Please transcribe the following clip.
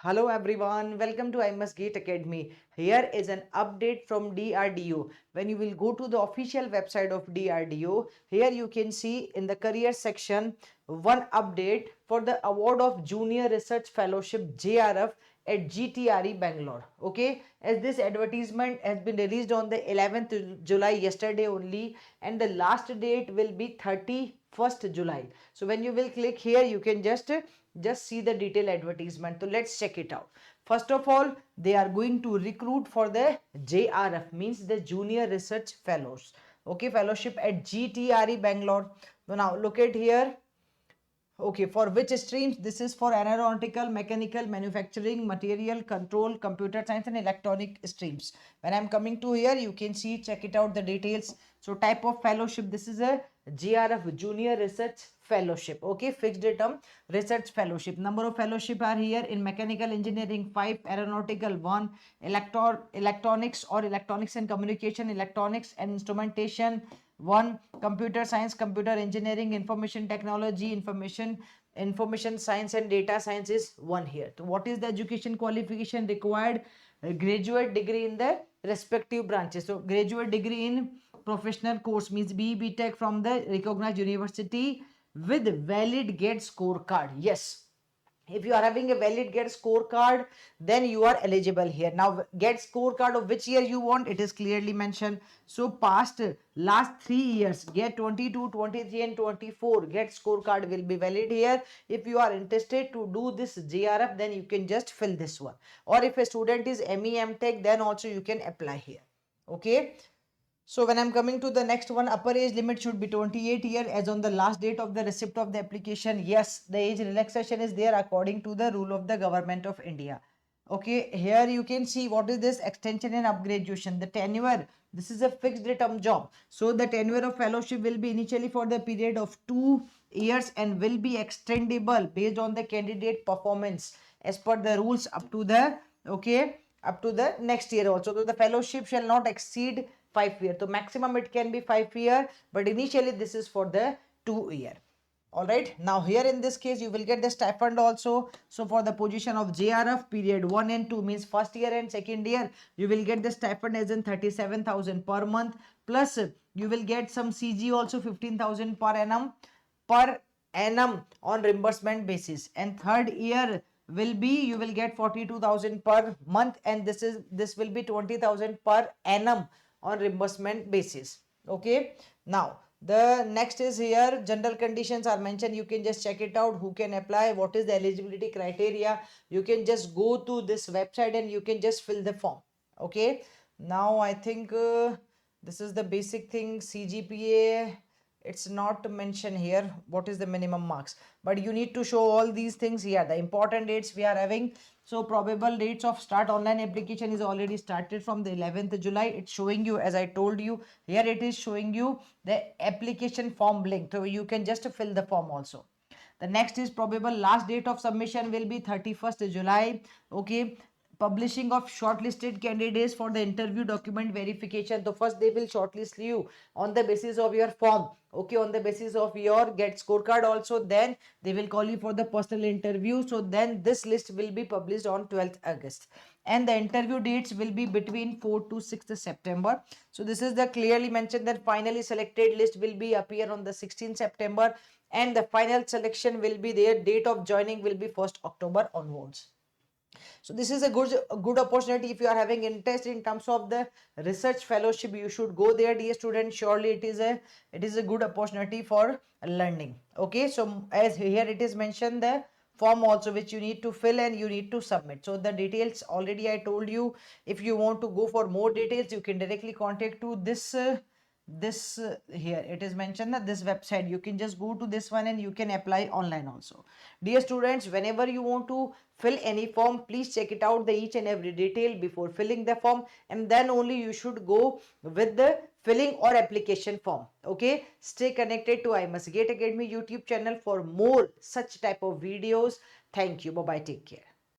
Hello everyone, welcome to I Must Gate Academy. Here is an update from DRDO. When you will go to the official website of DRDO, here you can see in the career section one update for the award of Junior Research Fellowship JRF at GTRE Bangalore. Okay, as this advertisement has been released on the 11th July yesterday only, and the last date will be 31st July. So when you will click here, you can just see the detailed advertisement. So let's check it out. First of all, they are going to recruit for the JRF, means the Junior Research Fellows. Okay, fellowship at GTRE Bangalore. So now look at here. Okay, for which streams? This is for aeronautical, mechanical, manufacturing, material control, computer science and electronic streams. When I'm coming to here, you can see, check it out, the details. So type of fellowship, this is a JRF, Junior Research Fellowship. Okay, fixed term research fellowship. Number of fellowship are here: in mechanical engineering 5, aeronautical 1, electronics or electronics and communication, electronics and instrumentation 1, computer science, computer engineering, information technology, information science and data science is 1 here. So what is the education qualification required? A graduate degree in the respective branches. So graduate degree in professional course means BE Tech from the recognized university with valid GATE scorecard. Yes, if you are having a valid GATE scorecard, then you are eligible here. Now GATE scorecard of which year you want, it is clearly mentioned. So past last 3 years, GATE 22, 23 and 24 GATE scorecard will be valid here. If you are interested to do this JRF, then you can just fill this one. Or if a student is ME Tech, then also you can apply here. Okay. So when I'm coming to the next one, upper age limit should be 28 years as on the last date of the receipt of the application. Yes, the age relaxation is there according to the rule of the government of India. Okay, here you can see what is this extension and upgradation. The tenure, this is a fixed term job. So the tenure of fellowship will be initially for the period of 2 years and will be extendable based on the candidate performance as per the rules up to the, okay, up to the next year also. So the fellowship shall not exceed 5 years. So maximum it can be 5 years, but initially this is for the 2 year. All right, now here in this case you will get the stipend also. So for the position of JRF period 1 and 2 means first year and second year, you will get the stipend as in 37,000 per month, plus you will get some CG also 15,000 per annum on reimbursement basis. And third year will be, you will get 42,000 per month, and this will be 20,000 per annum on reimbursement basis. Okay, now the next is here general conditions are mentioned. You can just check it out, who can apply, what is the eligibility criteria. You can just go to this website and you can just fill the form. Okay, now I think this is the basic thing. CGPA, it's not mentioned here what is the minimum marks, but you need to show all these things here. The important dates we are having. So probable dates of start online application is already started from the 11th July. It's showing you, as I told you, here it is showing you the application form link. So you can just fill the form also. The next is probable last date of submission will be 31st July. Okay, publishing of shortlisted candidates for the interview document verification. So first they will shortlist you on the basis of your form, okay, on the basis of your GATE scorecard also. Then they will call you for the personal interview. So then this list will be published on 12th August, and the interview dates will be between 4th to 6th September. So this is the clearly mentioned that finally selected list will be appear on the 16th September, and the final selection will be their date of joining will be 1st October onwards. So this is a good opportunity. If you are having interest in terms of the research fellowship, you should go there, dear students. Surely it is a good opportunity for learning. Okay, so as here it is mentioned, the form also which you need to fill and you need to submit. So the details already I told you. If you want to go for more details, you can directly contact to this here it is mentioned that this website, you can just go to this one and you can apply online also. Dear students, whenever you want to fill any form, please check it out, the each and every detail before filling the form, and then only you should go with the filling or application form. Okay, stay connected to I Must Gate Academy YouTube channel for more such type of videos. Thank you. Bye bye, take care.